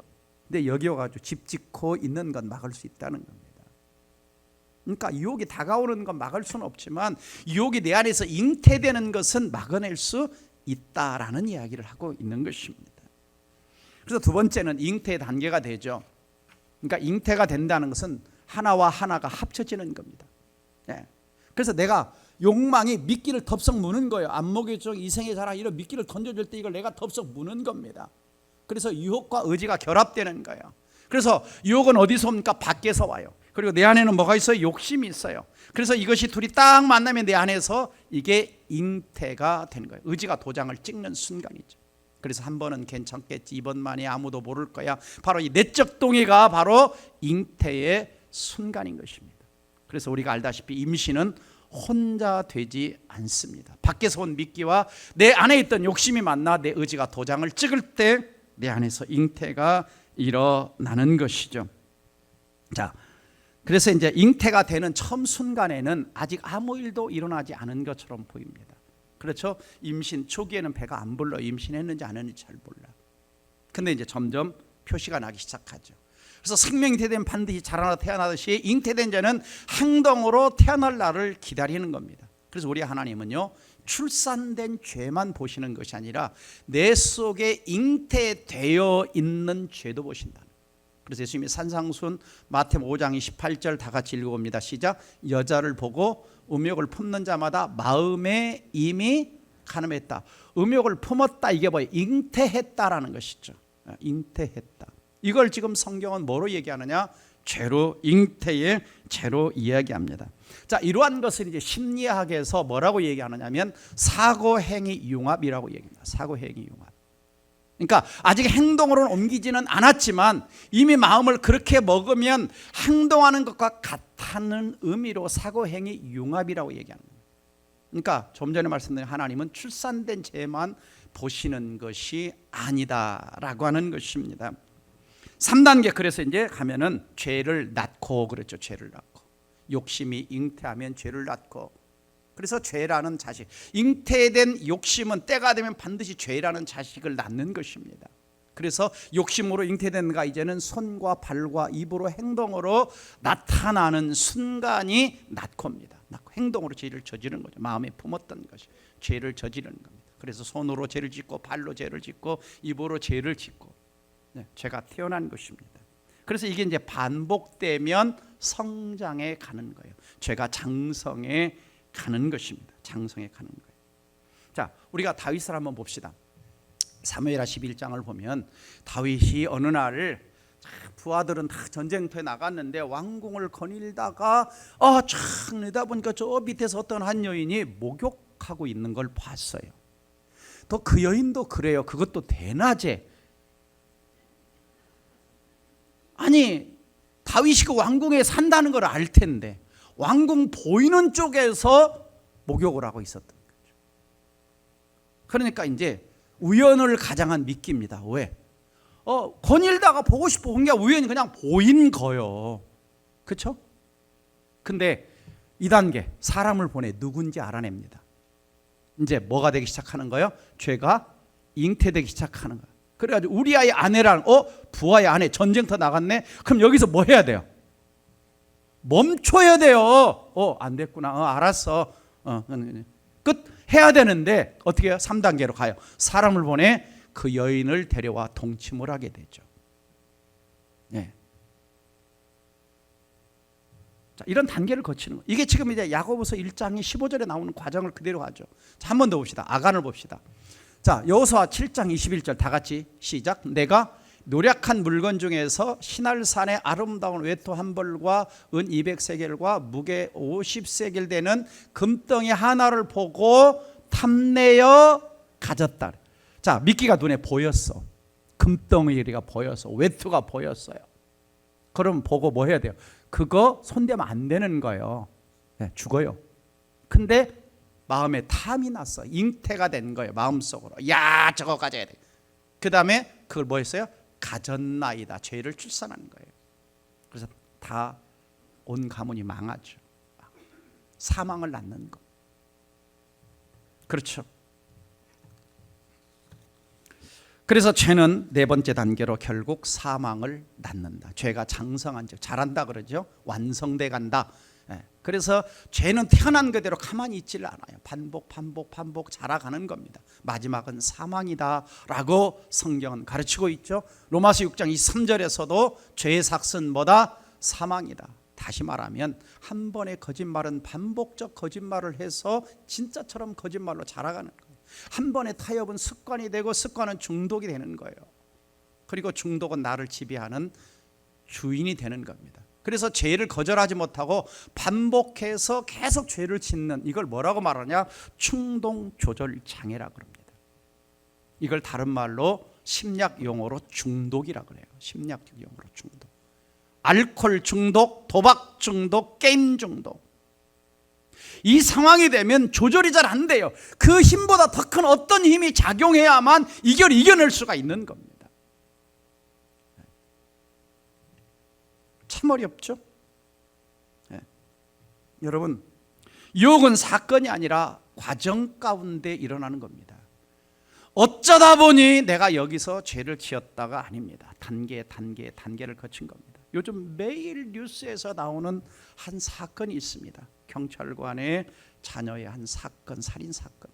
근데 여기 와가지고 집 짓고 있는 건 막을 수 있다는 겁니다. 그러니까 유혹이 다가오는 건 막을 수는 없지만 유혹이 내 안에서 잉태되는 것은 막아낼 수 있다라는 이야기를 하고 있는 것입니다. 그래서 두 번째는 잉태의 단계가 되죠. 그러니까 잉태가 된다는 것은 하나와 하나가 합쳐지는 겁니다. 네. 그래서 내가 욕망이 미끼를 덥석 무는 거예요. 안목의 정, 이생의 자랑 이런 미끼를 던져줄 때 이걸 내가 덥석 무는 겁니다. 그래서 유혹과 의지가 결합되는 거예요. 그래서 유혹은 어디서 옵니까? 밖에서 와요. 그리고 내 안에는 뭐가 있어요? 욕심이 있어요. 그래서 이것이 둘이 딱 만나면 내 안에서 이게 잉태가 되는 거예요. 의지가 도장을 찍는 순간이죠. 그래서 한 번은 괜찮겠지, 이번만에 아무도 모를 거야. 바로 이 내적 동의가 바로 잉태의 순간인 것입니다. 그래서 우리가 알다시피 임신은 혼자 되지 않습니다. 밖에서 온 미끼와 내 안에 있던 욕심이 만나 내 의지가 도장을 찍을 때 내 안에서 잉태가 일어나는 것이죠. 자, 그래서 이제 잉태가 되는 처음 순간에는 아직 아무 일도 일어나지 않은 것처럼 보입니다. 그렇죠? 임신 초기에는 배가 안 불러. 임신했는지 안 했는지 잘 몰라. 근데 이제 점점 표시가 나기 시작하죠. 그래서 생명잉태된 반드시 자라나 태어나듯이 잉태된 자는 행동으로 태어날 날을 기다리는 겁니다. 그래서 우리 하나님은요, 출산된 죄만 보시는 것이 아니라 내 속에 잉태되어 있는 죄도 보신다. 그래서 예수님이 산상순 마태복음 5장 28절 다 같이 읽어봅니다. 시작. 여자를 보고 음욕을 품는 자마다 마음에 이미 간음했다. 음욕을 품었다, 이게 뭐예요? 잉태했다라는 것이죠. 잉태했다. 이걸 지금 성경은 뭐로 얘기하느냐? 죄로, 잉태의 죄로 이야기합니다. 자, 이러한 것을 이제 심리학에서 뭐라고 얘기하느냐면 사고행위 융합이라고 얘기합니다. 사고행위 융합. 그러니까 아직 행동으로는 옮기지는 않았지만 이미 마음을 그렇게 먹으면 행동하는 것과 같다는 의미로 사고행위 융합이라고 얘기하는 거예요. 그러니까 좀 전에 말씀드린 하나님은 출산된 죄만 보시는 것이 아니다라고 하는 것입니다. 3단계, 그래서 이제 가면은 죄를 낳고, 그랬죠. 죄를 낳고, 욕심이 잉태하면 죄를 낳고, 그래서 죄라는 자식, 잉태된 욕심은 때가 되면 반드시 죄라는 자식을 낳는 것입니다. 그래서 욕심으로 잉태된가 이제는 손과 발과 입으로 행동으로 나타나는 순간이 낳고입니다. 낳고 행동으로 죄를 저지르는 거죠. 마음에 품었던 것이 죄를 저지르는 겁니다. 그래서 손으로 죄를 짓고 발로 죄를 짓고 입으로 죄를 짓고, 네, 죄가 태어난 것입니다. 그래서 이게 이제 반복되면 성장해 가는 거예요. 죄가 장성해 가는 것입니다. 장성해 가는 거예요. 자, 우리가 다윗을 한번 봅시다. 사무엘하 11장을 보면 다윗이 어느 날 부하들은 다 전쟁터에 나갔는데 왕궁을 거닐다가 쫙 내다보니까 저 밑에서 어떤 한 여인이 목욕하고 있는 걸 봤어요. 또 그 여인도 그래요. 그것도 대낮에. 아니, 다윗이 그 왕궁에 산다는 걸 알 텐데 왕궁 보이는 쪽에서 목욕을 하고 있었던 거죠. 그러니까 이제 우연을 가장한 미끼입니다. 왜? 거닐다가 보고 싶어 온 게 우연히 그냥 보인 거요. 그렇죠? 근데 2단계, 사람을 보내 누군지 알아냅니다. 이제 뭐가 되기 시작하는 거예요? 죄가 잉태되기 시작하는 거예요. 그래가지고 우리아의 아내랑 부하의 아내 전쟁터 나갔네. 그럼 여기서 뭐 해야 돼요? 멈춰야 돼요. 안 됐구나. 알았어. 끝 해야 되는데 어떻게 해요? 3단계로 가요. 사람을 보내 그 여인을 데려와 동침을 하게 되죠. 네. 자, 이런 단계를 거치는 거. 이게 지금 이제 야고보서 1장이 15절에 나오는 과정을 그대로 하죠. 자, 한 번 더 봅시다. 아간을 봅시다. 자, 여호수아 7장 21절 다 같이 시작. 내가 노략한 물건 중에서 시날산의 아름다운 외토 한 벌과 은 200세겔과 무게 50세겔 되는 금덩이 하나를 보고 탐내어 가졌다. 자, 미끼가 눈에 보였어. 금덩이가 보여서, 외투가 보였어요. 그럼 보고 뭐 해야 돼요? 그거 손대면 안 되는 거예요. 네, 죽어요. 근데 마음에 탐이 났어. 잉태가 된 거예요. 마음속으로. 야, 저거 가져야 돼. 그 다음에 그걸 뭐 했어요? 가졌나이다. 죄를 출산하는 거예요. 그래서 다 온 가문이 망하죠. 사망을 낳는 거. 그렇죠. 그래서 죄는 네 번째 단계로 결국 사망을 낳는다. 죄가 장성한 즉 자란다 그러죠. 완성돼 간다. 그래서 죄는 태어난 그대로 가만히 있지를 않아요. 반복 자라가는 겁니다. 마지막은 사망이다라고 성경은 가르치고 있죠. 로마서 6장 23절에서도 죄의 삭은 뭐다? 사망이다. 다시 말하면 한 번의 거짓말은 반복적 거짓말을 해서 진짜처럼 거짓말로 자라가는 거예요. 한 번의 타협은 습관이 되고 습관은 중독이 되는 거예요. 그리고 중독은 나를 지배하는 주인이 되는 겁니다. 그래서 죄를 거절하지 못하고 반복해서 계속 죄를 짓는 이걸 뭐라고 말하냐? 충동 조절 장애라고 합니다. 이걸 다른 말로 심리학 용어로 중독이라고 그래요. 심리학 용어로 중독. 알코올 중독, 도박 중독, 게임 중독. 이 상황이 되면 조절이 잘 안 돼요. 그 힘보다 더 큰 어떤 힘이 작용해야만 이걸 이겨낼 수가 있는 겁니다. 참 어렵죠? 네. 여러분, 유혹은 사건이 아니라 과정 가운데 일어나는 겁니다. 어쩌다 보니 내가 여기서 죄를 지었다가 아닙니다. 단계를 거친 겁니다. 요즘 매일 뉴스에서 나오는 한 사건이 있습니다. 경찰관의 자녀의 한 사건, 살인 사건이죠.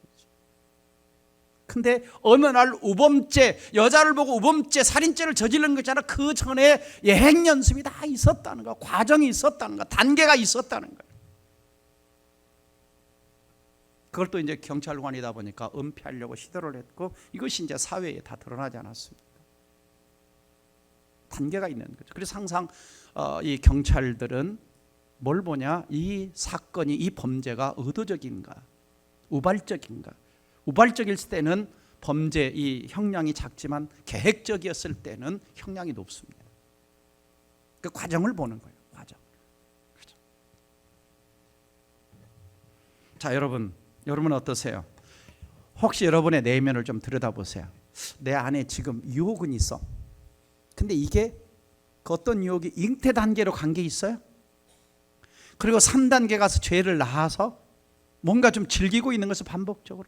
근데 어느 날 우범죄, 여자를 보고 우범죄, 살인죄를 저지른 거잖아. 그 전에 예행 연습이 다 있었다는 거, 과정이 있었다는 거, 단계가 있었다는 거예요. 그걸 또 이제 경찰관이다 보니까 은폐하려고 시도를 했고, 이것이 이제 사회에 다 드러나지 않았습니다. 단계가 있는 거죠. 그래서 항상 이 경찰들은 뭘 보냐? 이 사건이, 이 범죄가 의도적인가, 우발적인가. 우발적일 때는 범죄 이 형량이 작지만 계획적이었을 때는 형량이 높습니다. 그 과정을 보는 거예요. 과정. 그렇죠? 자, 여러분 어떠세요? 혹시 여러분의 내면을 좀 들여다보세요. 내 안에 지금 유혹은 있어. 근데 이게 그 어떤 유혹이 잉태 단계로 간 게 있어요? 그리고 3단계 가서 죄를 낳아서 뭔가 좀 즐기고 있는 것을 반복적으로.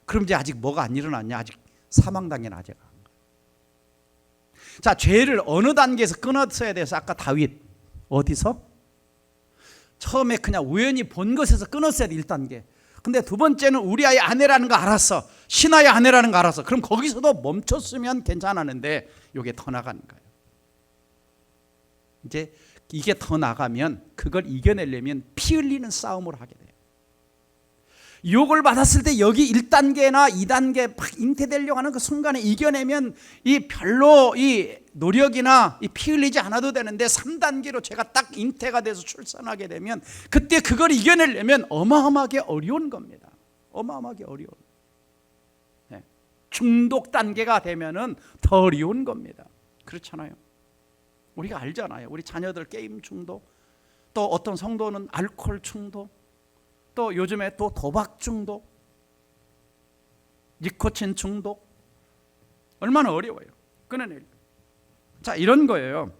그럼 이제 아직 뭐가 안 일어났냐? 아직 사망 단계는 아직 안 가. 자, 죄를 어느 단계에서 끊었어야 돼서 아까 다윗 어디서? 처음에 그냥 우연히 본 것에서 끊었어야 돼, 1단계. 근데 두 번째는 우리아의 아내라는 거 알았어. 신하의 아내라는 거 알았어. 그럼 거기서도 멈췄으면 괜찮았는데 이게 더 나가는 거예요. 이제 이게 더 나가면 그걸 이겨내려면 피 흘리는 싸움을 하게 돼요. 유혹을 받았을 때 여기 1단계나 2단계 막 잉태되려고 하는 그 순간에 이겨내면 이 별로 이 노력이나 이 피 흘리지 않아도 되는데 3단계로 제가 딱 잉태가 돼서 출산하게 되면 그때 그걸 이겨내려면 어마어마하게 어려운 겁니다. 어마어마하게 어려운. 네. 중독 단계가 되면은 더 어려운 겁니다. 그렇잖아요. 우리가 알잖아요. 우리 자녀들 게임 중독, 또 어떤 성도는 알코올 중독, 또 요즘에 또 도박 중독, 니코틴 중독, 얼마나 어려워요. 끊어내려. 자, 이런 거예요.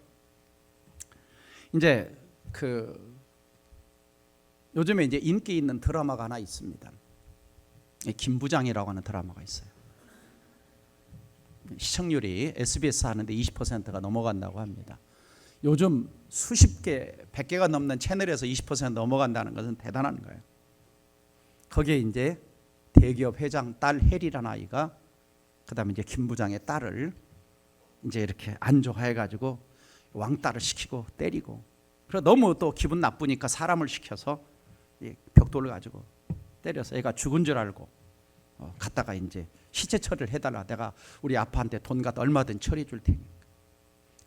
이제 요즘에 이제 인기 있는 드라마가 하나 있습니다. 김부장이라고 하는 드라마가 있어요. 시청률이 SBS 하는데 20%가 넘어간다고 합니다. 요즘 수십 개, 100개가 넘는 채널에서 20% 넘어간다는 것은 대단한 거예요. 거기에 이제 대기업 회장 딸 혜리라는 아이가 그다음에 이제 김 부장의 딸을 이제 이렇게 안 좋아해가지고 왕따를 시키고 때리고, 그래서 너무 또 기분 나쁘니까 사람을 시켜서 벽돌을 가지고 때려서 애가 죽은 줄 알고 갔다가 이제 시체 처리를 해달라. 내가 우리 아빠한테 돈 갖다 얼마든 처리해 줄 테니까.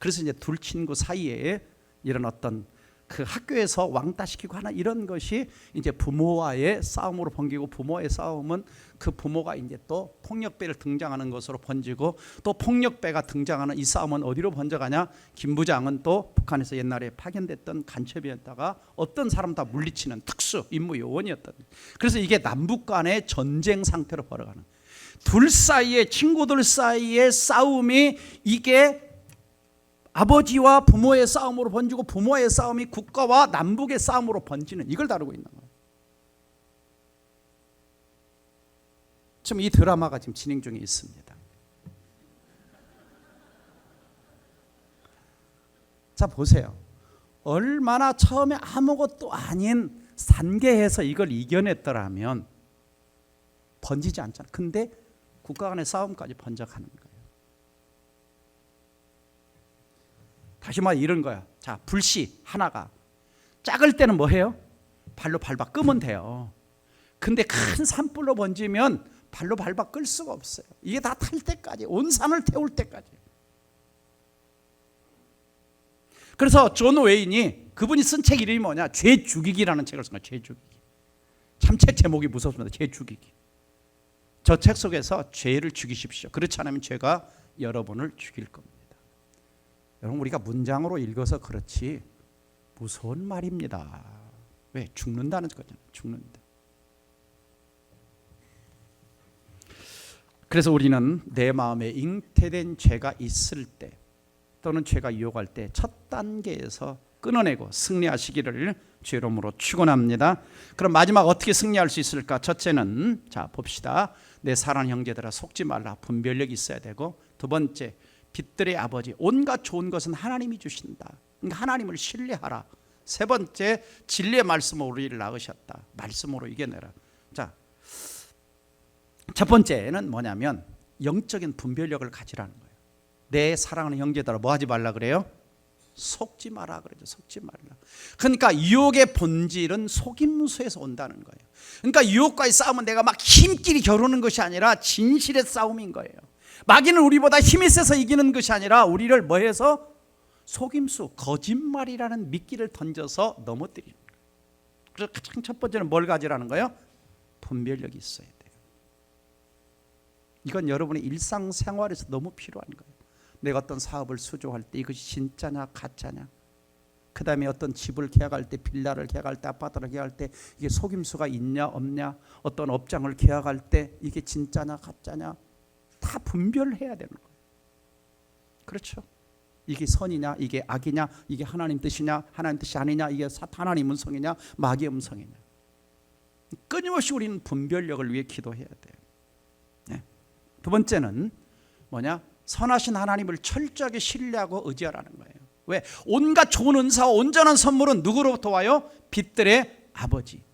그래서 이제 둘 친구 사이에 이런 어떤 그 학교에서 왕따시키고 하는 이런 것이 이제 부모와의 싸움으로 번지고, 부모의 싸움은 그 부모가 이제 또 폭력배를 등장하는 것으로 번지고, 또 폭력배가 등장하는 이 싸움은 어디로 번져가냐? 김 부장은 또 북한에서 옛날에 파견됐던 간첩이었다가 어떤 사람 다 물리치는 특수 임무 요원이었던. 그래서 이게 남북 간의 전쟁 상태로 벌어가는, 둘 사이에, 친구들 사이의 싸움이 이게 아버지와 부모의 싸움으로 번지고, 부모의 싸움이 국가와 남북의 싸움으로 번지는, 이걸 다루고 있는 거예요. 지금 이 드라마가 지금 진행 중에 있습니다. 자, 보세요. 얼마나 처음에 아무것도 아닌 단계에서 이걸 이겨냈더라면 번지지 않잖아요. 근데 국가 간의 싸움까지 번져가는 거예요. 다시 말해 이런 거야. 자, 불씨 하나가 작을 때는 뭐 해요? 발로 밟아 끄면 돼요. 근데 큰 산불로 번지면 발로 밟아 끌 수가 없어요. 이게 다 탈 때까지, 온 산을 태울 때까지. 그래서 존 웨인이, 그분이 쓴 책 이름이 뭐냐? 죄 죽이기라는 책을 쓴 거예요. 죄 죽이기. 참 책 제목이 무섭습니다. 죄 죽이기. 저 책 속에서 죄를 죽이십시오. 그렇지 않으면 죄가 여러분을 죽일 겁니다. 여러분, 우리가 문장으로 읽어서 그렇지 무서운 말입니다. 왜? 죽는다는 거잖아요. 죽는다. 그래서 우리는 내 마음에 잉태된 죄가 있을 때, 또는 죄가 유혹할 때 첫 단계에서 끊어내고 승리하시기를 주 이름으로 축원합니다. 그럼 마지막 어떻게 승리할 수 있을까? 첫째는, 자 봅시다. 내 사랑하는 형제들아, 속지 말라. 분별력이 있어야 되고, 두 번째, 빛들의 아버지, 온갖 좋은 것은 하나님이 주신다. 그러니까 하나님을 신뢰하라. 세 번째, 진리의 말씀으로 우리를 낳으셨다. 말씀으로 이겨내라. 자, 첫 번째는 뭐냐면 영적인 분별력을 가지라는 거예요. 내 사랑하는 형제들아 뭐 하지 말라 그래요? 속지 마라 그러죠. 속지 말라. 그러니까 유혹의 본질은 속임수에서 온다는 거예요. 그러니까 유혹과의 싸움은 내가 막 힘끼리 겨루는 것이 아니라 진실의 싸움인 거예요. 마귀는 우리보다 힘이 세서 이기는 것이 아니라 우리를 뭐해서 속임수, 거짓말이라는 미끼를 던져서 넘어뜨리는 거예요. 그래서 가장 첫 번째는 뭘 가지라는 거예요? 분별력이 있어야 돼요. 이건 여러분의 일상생활에서 너무 필요한 거예요. 내가 어떤 사업을 수주할 때 이것이 진짜냐 가짜냐, 그 다음에 어떤 집을 계약할 때, 빌라를 계약할 때, 아파트를 계약할 때 이게 속임수가 있냐 없냐, 어떤 업장을 계약할 때 이게 진짜냐 가짜냐 다 분별해야 되는 거예요. 그렇죠? 이게 선이냐 이게 악이냐, 이게 하나님 뜻이냐 하나님 뜻이 아니냐, 이게 하나님 음성이냐 마귀의 음성이냐, 끊임없이 우리는 분별력을 위해 기도해야 돼요. 네. 두 번째는 뭐냐? 선하신 하나님을 철저하게 신뢰하고 의지하라는 거예요. 왜? 온갖 좋은 은사와 온전한 선물은 누구로부터 와요? 빛들의 아버지.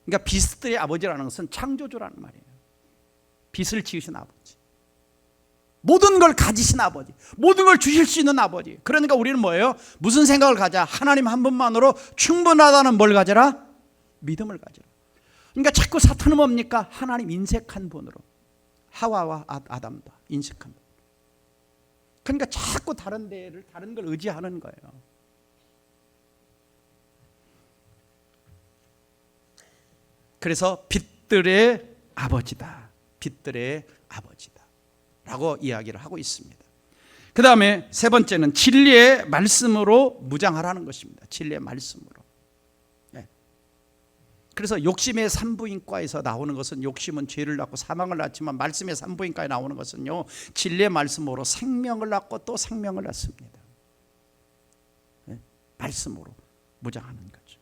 그러니까 빛들의 아버지라는 것은 창조주라는 말이에요. 빛을 지으신 아버지, 모든 걸 가지신 아버지, 모든 걸 주실 수 있는 아버지. 그러니까 우리는 뭐예요? 무슨 생각을 가자? 하나님 한 분만으로 충분하다는 뭘 가져라? 믿음을 가져라. 그러니까 자꾸 사탄은 뭡니까? 하나님 인색한 분으로, 하와와 아담도 인색한 분. 그러니까 자꾸 다른 걸 의지하는 거예요. 그래서 빛들의 아버지다, 빛들의 아버지다 라고 이야기를 하고 있습니다. 그 다음에 세 번째는 진리의 말씀으로 무장하라는 것입니다. 진리의 말씀으로. 네. 그래서 욕심의 산부인과에서 나오는 것은, 욕심은 죄를 낳고 사망을 낳지만 말씀의 산부인과에 나오는 것은요, 진리의 말씀으로 생명을 낳고 또 생명을 낳습니다. 네. 말씀으로 무장하는 거죠.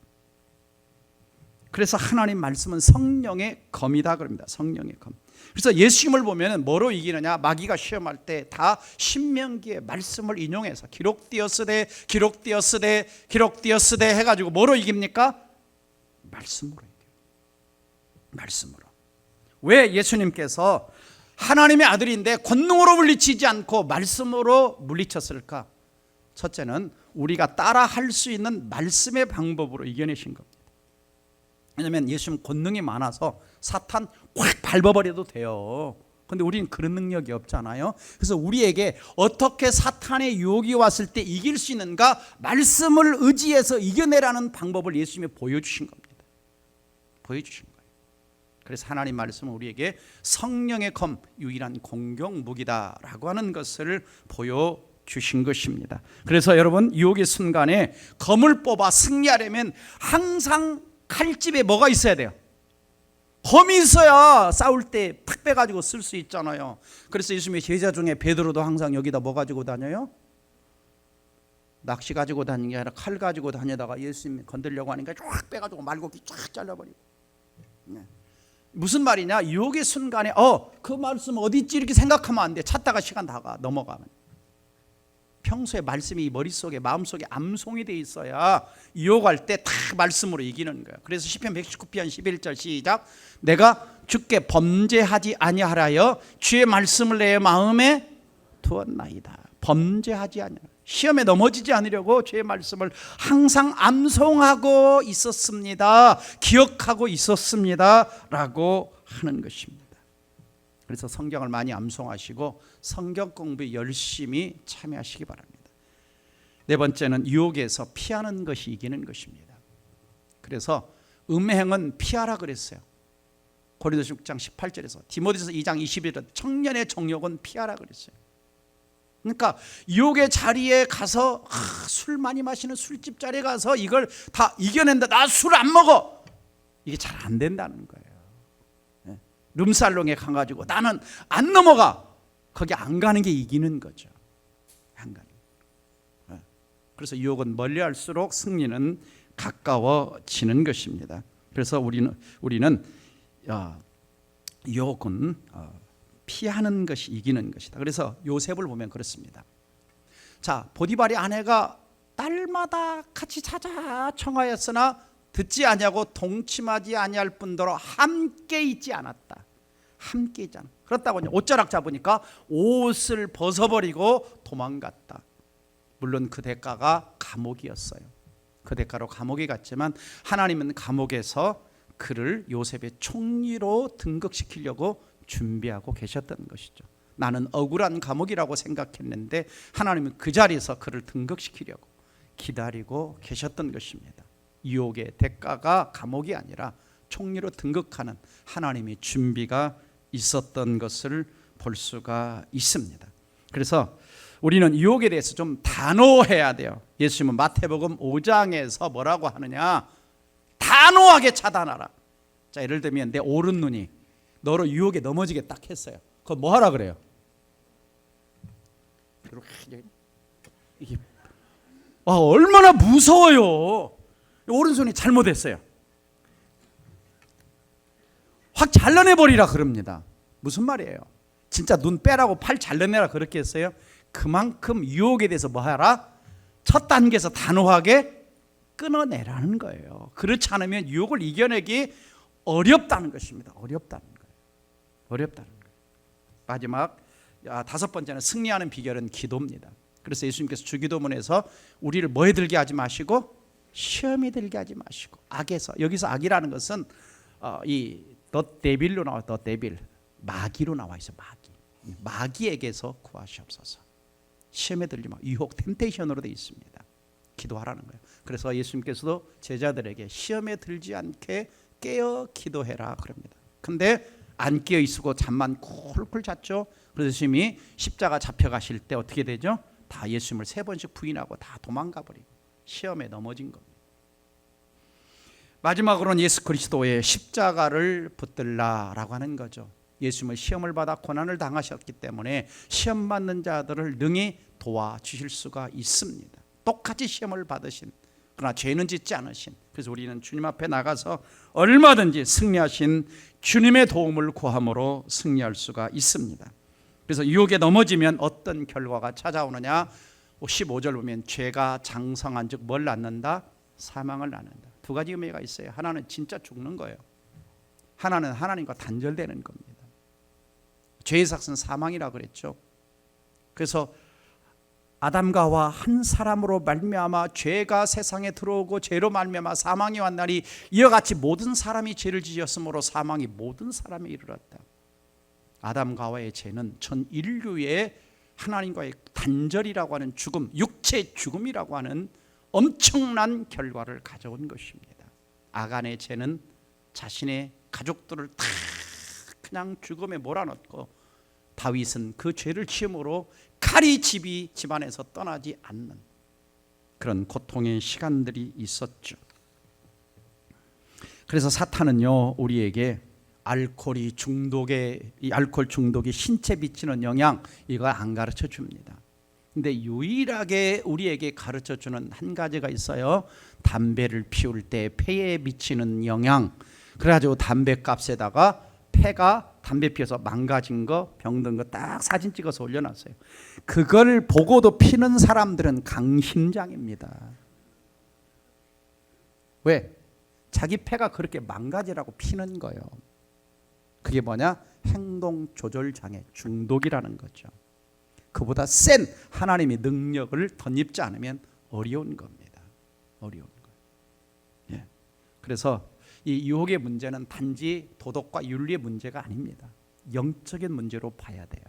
그래서 하나님 말씀은 성령의 검이다 그럽니다. 성령의 검. 그래서 예수님을 보면 뭐로 이기느냐? 마귀가 시험할 때 다 신명기의 말씀을 인용해서 기록되었으되 기록되었으되 기록되었으되 해가지고 뭐로 이깁니까? 말씀으로 이겨요. 말씀으로. 왜 예수님께서 하나님의 아들인데 권능으로 물리치지 않고 말씀으로 물리쳤을까? 첫째는 우리가 따라 할 수 있는 말씀의 방법으로 이겨내신 겁니다. 왜냐하면 예수님 권능이 많아서 사탄 확 밟아버려도 돼요. 그런데 우리는 그런 능력이 없잖아요. 그래서 우리에게 어떻게 사탄의 유혹이 왔을 때 이길 수 있는가? 말씀을 의지해서 이겨내라는 방법을 예수님이 보여주신 겁니다. 보여주신 거예요. 그래서 하나님 말씀은 우리에게 성령의 검, 유일한 공격 무기다라고 하는 것을 보여주신 것입니다. 그래서 여러분, 유혹의 순간에 검을 뽑아 승리하려면 항상 칼집에 뭐가 있어야 돼요? 검이 있어야 싸울 때 팍 빼가지고 쓸 수 있잖아요. 그래서 예수님의 제자 중에 베드로도 항상 여기다 뭐 가지고 다녀요? 낚시 가지고 다니는 게 아니라 칼 가지고 다니다가 예수님이 건들려고 하니까 쫙 빼가지고 말고기 쫙 잘라버리고. 네. 무슨 말이냐? 유혹의 순간에 그 말씀 어디 있지 이렇게 생각하면 안 돼. 찾다가 시간 다가 넘어가면. 평소에 말씀이 머릿속에 마음속에 암송이 돼 있어야 유혹할 때 다 말씀으로 이기는 거예요. 그래서 시편 119편 11절 시작. 내가 주께 범죄하지 아니하라여 주의 말씀을 내 마음에 두었나이다. 범죄하지 아니하라. 시험에 넘어지지 않으려고 주의 말씀을 항상 암송하고 있었습니다. 기억하고 있었습니다 라고 하는 것입니다. 그래서 성경을 많이 암송하시고 성경 공부에 열심히 참여하시기 바랍니다. 네 번째는 유혹에서 피하는 것이 이기는 것입니다. 그래서 음행은 피하라 그랬어요. 고린도서 6장 18절에서 디모데서 2장 21절 청년의 정욕은 피하라 그랬어요. 그러니까 유혹의 자리에 가서 술 많이 마시는 술집 자리에 가서 이걸 다 이겨낸다. 나 술 안 먹어. 이게 잘 안 된다는 거예요. 룸살롱에 가가지고 나는 안 넘어가. 거기 안 가는 게 이기는 거죠. 안 가는. 그래서 유혹은 멀리할수록 승리는 가까워지는 것입니다. 그래서 우리는 유혹은 피하는 것이 이기는 것이다. 그래서 요셉을 보면 그렇습니다. 자, 보디발의 아내가 딸마다 같이 찾아 청하였으나 듣지 아니하고 동침하지 아니할 뿐더러 함께 있지 않았다. 함께 있잖아. 그렇다고 옷자락 잡으니까 옷을 벗어버리고 도망갔다. 물론 그 대가가 감옥이었어요. 그 대가로 감옥에 갔지만 하나님은 감옥에서 그를 요셉의 총리로 등극시키려고 준비하고 계셨던 것이죠. 나는 억울한 감옥이라고 생각했는데 하나님은 그 자리에서 그를 등극시키려고 기다리고 계셨던 것입니다. 유혹의 대가가 감옥이 아니라 총리로 등극하는 하나님의 준비가 있었던 것을 볼 수가 있습니다. 그래서 우리는 유혹에 대해서 좀 단호해야 돼요. 예수님은 마태복음 5장에서 뭐라고 하느냐, 단호하게 차단하라. 자, 예를 들면 내 오른눈이 너로 유혹에 넘어지게 딱 했어요. 그거 뭐 하라 그래요? 이게 얼마나 무서워요. 오른손이 잘못했어요. 확 잘라내버리라 그럽니다. 무슨 말이에요? 진짜 눈 빼라고 팔 잘라내라 그렇게 했어요? 그만큼 유혹에 대해서 뭐 하라? 첫 단계에서 단호하게 끊어내라는 거예요. 그렇지 않으면 유혹을 이겨내기 어렵다는 것입니다. 어렵다는 거예요. 어렵다는 거예요. 마지막 5번째는 승리하는 비결은 기도입니다. 그래서 예수님께서 주기도문에서 우리를 뭐에 들게 하지 마시고 시험에 들게 하지 마시고 악에서, 여기서 악이라는 것은 이 더 데빌로 나와, 더 데빌, 마귀로 나와 있어. 마귀에게서 구하시옵소서. 시험에 들지 마. 유혹, 템테이션으로 되어 있습니다. 기도하라는 거예요. 그래서 예수님께서도 제자들에게 시험에 들지 않게 깨어 기도해라 그럽니다. 근데 안 깨어 있고 잠만 콜콜 잤죠. 그래서 예수님이 십자가 잡혀가실 때 어떻게 되죠? 다 예수님을 3번씩 부인하고 다 도망가 버리고 시험에 넘어진 겁니다. 마지막으로는 예수 그리스도의 십자가를 붙들라라고 하는 거죠. 예수님은 시험을 받아 고난을 당하셨기 때문에 시험 받는 자들을 능히 도와주실 수가 있습니다. 똑같이 시험을 받으신, 그러나 죄는 짓지 않으신, 그래서 우리는 주님 앞에 나가서 얼마든지 승리하신 주님의 도움을 구함으로 승리할 수가 있습니다. 그래서 유혹에 넘어지면 어떤 결과가 찾아오느냐, 15절 보면 죄가 장성한 즉 뭘 낳는다? 사망을 낳는다. 2가지 의미가 있어요. 하나는 진짜 죽는 거예요. 하나는 하나님과 단절되는 겁니다. 죄의 삭은 사망이라고 그랬죠. 그래서 아담과 하와 한 사람으로 말미암아 죄가 세상에 들어오고 죄로 말미암아 사망이 왔나니 이와 같이 모든 사람이 죄를 지었으므로 사망이 모든 사람에 이르렀다. 아담과 하와의 죄는 전 인류의 하나님과의 단절이라고 하는 죽음, 육체의 죽음이라고 하는 엄청난 결과를 가져온 것입니다. 아간의 죄는 자신의 가족들을 다 그냥 죽음에 몰아넣고 다윗은 그 죄를 지음으로 칼이 집안에서 떠나지 않는 그런 고통의 시간들이 있었죠. 그래서 사탄은요, 우리에게 알코올 중독이 신체 미치는 영향, 이거 안 가르쳐 줍니다. 근데 유일하게 우리에게 가르쳐 주는 한 가지가 있어요. 담배를 피울 때 폐에 미치는 영향. 그래가지고 담배값에다가 폐가 담배 피워서 망가진 거, 병든 거 딱 사진 찍어서 올려놨어요. 그걸 보고도 피는 사람들은 강심장입니다. 왜? 자기 폐가 그렇게 망가지라고 피는 거예요. 그게 뭐냐? 행동조절장애, 중독이라는 거죠. 그보다 센 하나님의 능력을 덧입지 않으면 어려운 겁니다. 어려운 거예요. 예. 그래서 이 유혹의 문제는 단지 도덕과 윤리의 문제가 아닙니다. 영적인 문제로 봐야 돼요.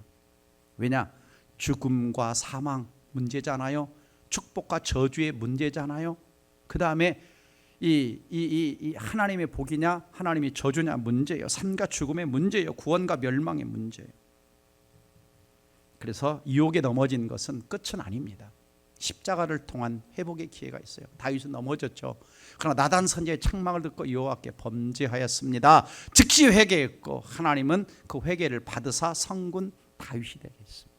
왜냐? 죽음과 사망 문제잖아요. 축복과 저주의 문제잖아요. 그 다음에 이 하나님의 복이냐 하나님의 저주냐 문제예요. 삶과 죽음의 문제예요. 구원과 멸망의 문제예요. 그래서 유혹에 넘어진 것은 끝은 아닙니다. 십자가를 통한 회복의 기회가 있어요. 다윗은 넘어졌죠. 그러나 나단 선지자의 책망을 듣고 여호와께 범죄하였습니다. 즉시 회개했고 하나님은 그 회개를 받으사 성군 다윗이 되게 했습니다.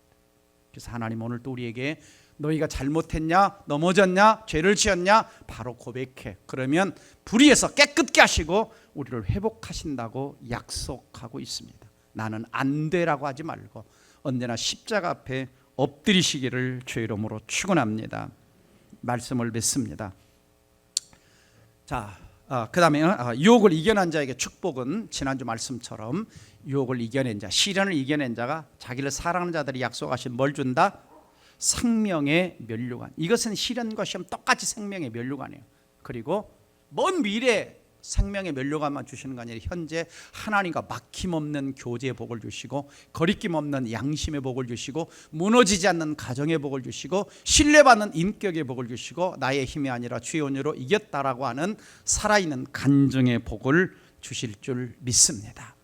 그래서 하나님 오늘 또 우리에게 너희가 잘못했냐, 넘어졌냐, 죄를 지었냐 바로 고백해. 그러면 불의에서 깨끗게 하시고 우리를 회복하신다고 약속하고 있습니다. 나는 안 되라고 하지 말고 언제나 십자가 앞에 엎드리시기를 주의 이름으로 축원합니다. 말씀을 맺습니다. 자, 그다음에 유혹을 이겨낸 자에게 축복은 지난주 말씀처럼 유혹을 이겨낸 자, 시련을 이겨낸 자가 자기를 사랑하는 자들이 약속하신 뭘 준다? 생명의 면류관. 이것은 시련과 시험 똑같이 생명의 면류관이에요. 그리고 먼 미래 생명의 면류관만 주시는 거 아니라 현재 하나님과 막힘없는 교제의 복을 주시고 거리낌 없는 양심의 복을 주시고 무너지지 않는 가정의 복을 주시고 신뢰받는 인격의 복을 주시고 나의 힘이 아니라 주의 은혜로 이겼다라고 하는 살아있는 간증의 복을 주실 줄 믿습니다.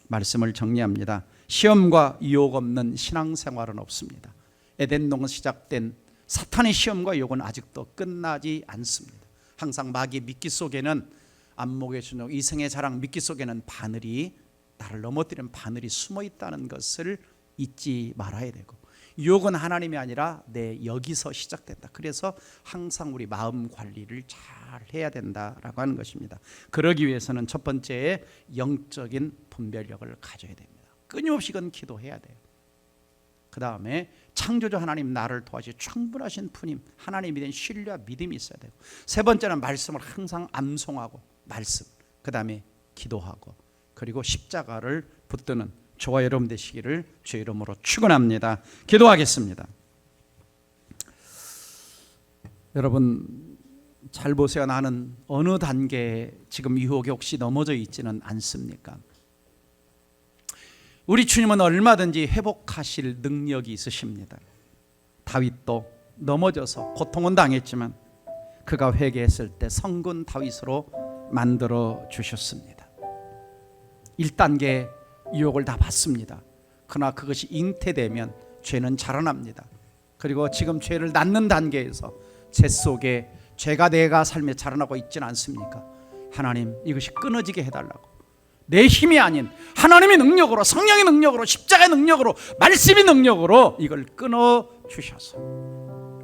말씀을 정리합니다. 시험과 유혹 없는 신앙생활은 없습니다. 에덴동은 시작된 사탄의 시험과 유혹은 아직도 끝나지 않습니다. 항상 마귀의 미끼 속에는 안목의 순종, 이생의 자랑, 미끼 속에는 바늘이, 나를 넘어뜨리는 바늘이 숨어 있다는 것을 잊지 말아야 되고, 유혹은 하나님이 아니라 내 여기서 시작된다. 그래서 항상 우리 마음 관리를 잘 해야 된다라고 하는 것입니다. 그러기 위해서는 첫 번째 영적인 분별력을 가져야 됩니다. 끊임없이 그건 기도해야 돼요. 그 다음에 창조주 하나님 나를 도와주시 충분하신 푸님 하나님에 대한 신뢰와 믿음이 있어야 되고, 세 번째는 말씀을 항상 암송하고 말씀, 그 다음에 기도하고, 그리고 십자가를 붙드는 저와 여러분 되시기를 주의 이름으로 축원합니다. 기도하겠습니다. 여러분 잘 보세요. 나는 어느 단계에 지금 유혹에 혹시 넘어져 있지는 않습니까? 우리 주님은 얼마든지 회복하실 능력이 있으십니다. 다윗도 넘어져서 고통은 당했지만 그가 회개했을 때 성군 다윗으로 만들어 주셨습니다. 1단계 유혹을 다 받습니다. 그러나 그것이 잉태되면 죄는 자라납니다. 그리고 지금 죄를 낳는 단계에서 죄 속에 죄가 내가 삶에 자라나고 있지는 않습니까? 하나님 이것이 끊어지게 해달라고, 내 힘이 아닌 하나님의 능력으로, 성령의 능력으로, 십자가의 능력으로, 말씀의 능력으로 이걸 끊어 주셔서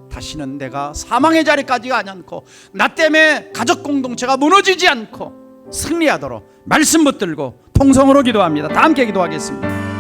다시는 내가 사망의 자리까지 가지 않고 나 때문에 가족 공동체가 무너지지 않고 승리하도록 말씀 붙들고 통성으로 기도합니다. 다 함께 기도하겠습니다.